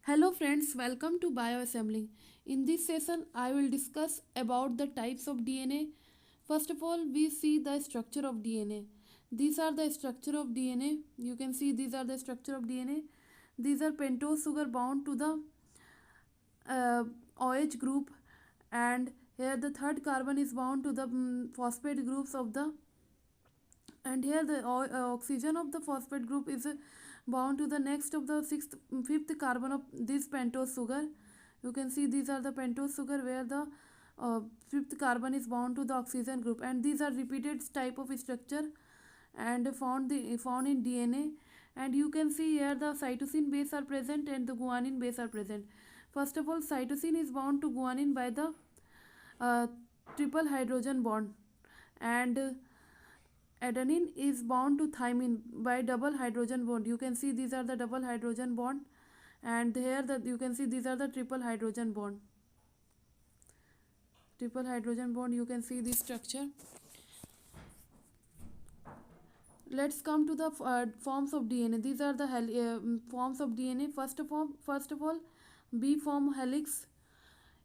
Hello friends, welcome to bioassembly. In this session, I will discuss about the types of DNA. First of all, we see the structure of DNA. These are the structure of DNA. You can see these are the structure of DNA. These are pentose sugar bound to the uh, OH group, and here the third carbon is bound to the phosphate groups of the, and here the oxygen of the phosphate group is bound to the next of the fifth carbon of this pentose sugar. You can see these are the pentose sugar where the fifth carbon is bound to the oxygen group, and these are repeated type of structure and found in DNA. And you can see here the cytosine base are present and the guanine base are present. First of all, cytosine is bound to guanine by the uh, triple hydrogen bond, and adenine is bound to thymine by double hydrogen bond. You can see these are the double hydrogen bond, and here that you can see these are the triple hydrogen bond. You can see this structure. Let's come to the forms of DNA. These are the forms of DNA. First of all, B form helix.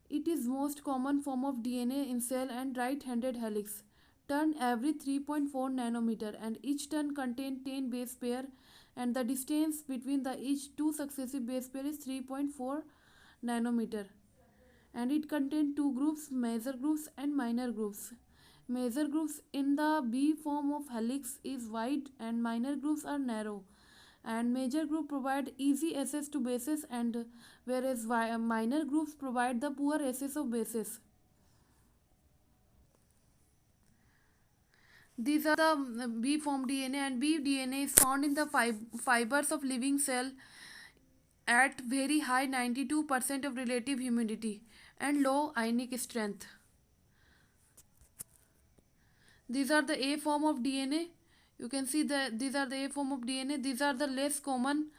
It is most common form of DNA in cell and right-handed helix. Turn every 3.4 nanometer, and each turn contains 10 base pair, and the distance between the each two successive base pair is 3.4 nanometer. And it contains two groups, major groups and minor groups. Major groups in the B form of helix is wide and minor groups are narrow. And major group provide easy access to bases, and whereas minor groups provide the poor access of bases. These are the B form DNA, and B DNA is found in the fibers of living cell at very high 92% of relative humidity and low ionic strength. These are the A form of DNA. You can see that these are the A form of DNA. These are the less common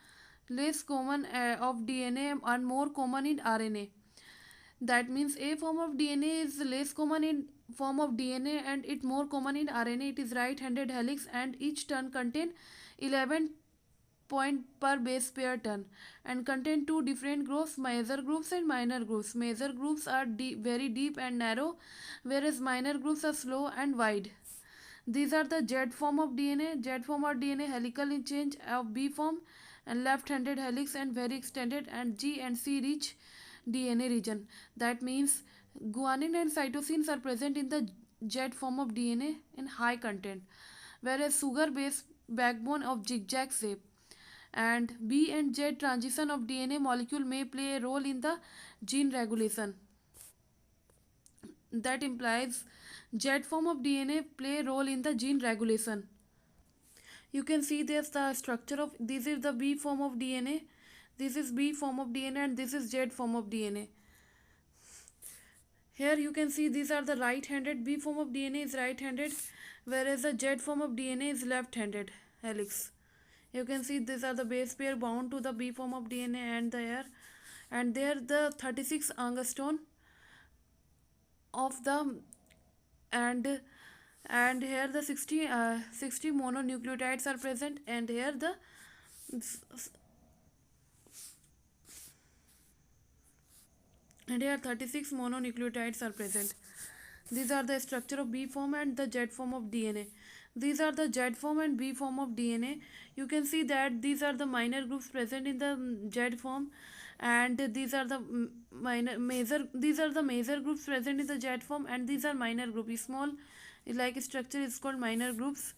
of DNA and more common in RNA. That means A form of DNA is less common in form of DNA and it more common in RNA. It is right-handed helix, and each turn contain 11 point per base pair turn, and contain two different groups, major groups and minor groups. Major groups are very deep and narrow, whereas minor groups are slow and wide. These are the Z form of DNA. Z form of DNA helical in change of B form and left-handed helix and very extended, and G and C rich DNA region. That means guanine and cytosines are present in the Z form of DNA in high content, whereas sugar base backbone of zigzag shape. And B and Z transition of DNA molecule may play a role in the gene regulation. That implies Z form of DNA play a role in the gene regulation. You can see there's the structure of this is the B form of DNA. This is B form of DNA and this is Z form of DNA. Here you can see these are the right-handed. B form of DNA is right-handed, whereas the Z form of DNA is left-handed helix. You can see these are the base pair bound to the B form of DNA and there the 36 angstrom of the and and here the 60 mononucleotides are present, and here the and here 36 mononucleotides are present. These are the structure of B form and the Z form of DNA. These are the Z form and B form of DNA. You can see that these are the minor groups present in the Z form, and these are the these are the major groups present in the Z form, and these are minor groups. Small like structure is called minor groups.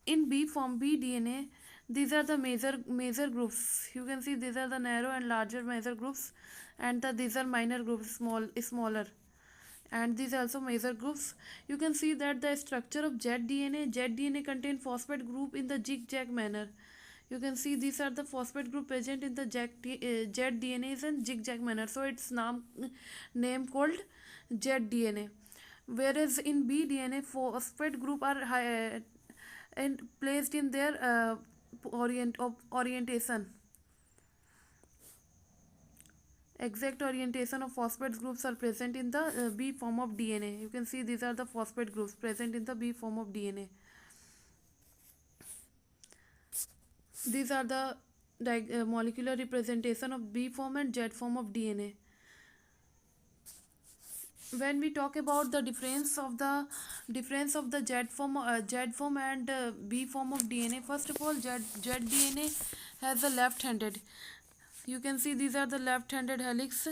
In B form, B DNA, these are the major groups. You can see these are the narrow and larger major groups, and these are minor groups, smaller, and these also major groups. You can see that the structure of Z DNA contain phosphate group in the zigzag manner. You can see these are the phosphate group present in the Z DNA is in zigzag manner, so its name called Z DNA. Whereas in B DNA, phosphate group are and placed in their orientation. Exact orientation of phosphate groups are present in the B form of DNA. You can see these are the phosphate groups present in the B form of DNA. These are the molecular representation of B form and Z form of DNA. When we talk about the difference of the Z form and B form of DNA, first of all, Z DNA has a left-handed. You can see these are the left-handed helix,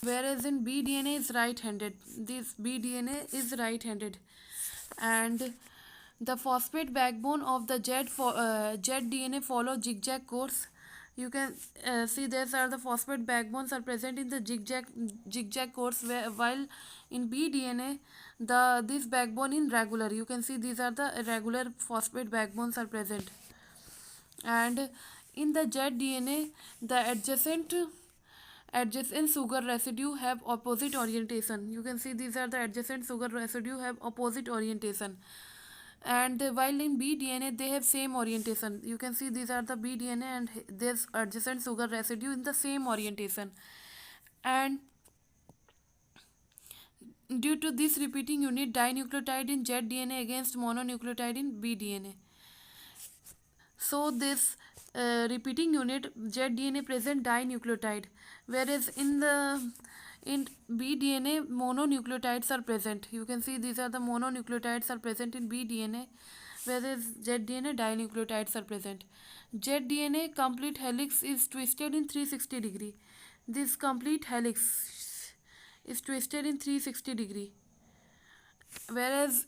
whereas in B DNA is right-handed. This B DNA is right-handed, and the phosphate backbone of the Z DNA follow zigzag course. You can see these are the phosphate backbones are present in the zigzag course, while in B DNA the this backbone in regular. You can see these are the regular phosphate backbones are present, and in the Z DNA the adjacent sugar residue have opposite orientation. You can see these are the adjacent sugar residue have opposite orientation, and while in bDNA they have same orientation. You can see these are the bDNA and this adjacent sugar residue in the same orientation, and due to this repeating unit dinucleotide in zDNA against mononucleotide in bDNA. So this repeating unit zDNA present dinucleotide, whereas in bDNA mononucleotides are present. You can see these are the mononucleotides are present in bDNA, whereas zDNA dinucleotides are present. zDNA complete helix is twisted in 360 degree. This complete helix is twisted in 360 degree, whereas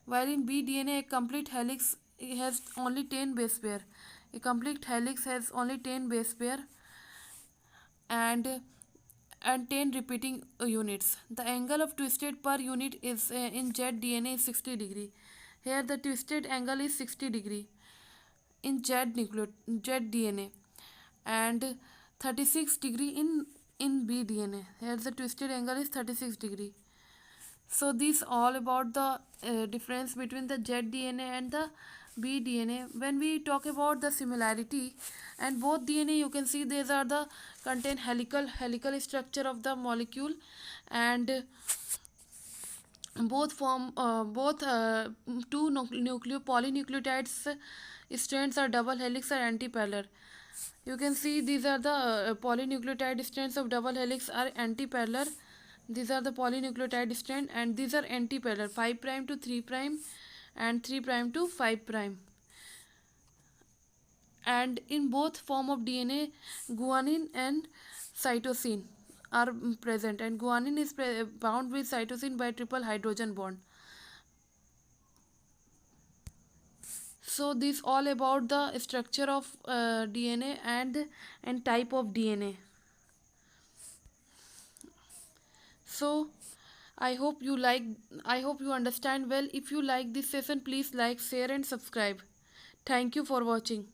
while in bDNA a complete helix has only 10 base pair. A complete helix has only 10 base pair and and 10 repeating units. The angle of twisted per unit is in zDNA is 60 degree. Here the twisted angle is 60 degree in zDNA and 36 degree in bDNA. Here the twisted angle is 36 degree. So this all about the difference between the zDNA and the bDNA. When we talk about the similarity, and both DNA you can see these are the contain helical structure of the molecule, and both two polynucleotides strands are double helix or antiparallel. You can see these are the polynucleotide strands of double helix are antiparallel. These are the polynucleotide strand and these are antiparallel, 5 prime to 3 prime and 3 prime to 5 prime. And in both form of DNA, guanine and cytosine are present, and guanine is bound with cytosine by triple hydrogen bond. So this all about the structure of DNA and type of DNA. So I hope you understand well. If you like this session, please like, share and subscribe. Thank you for watching.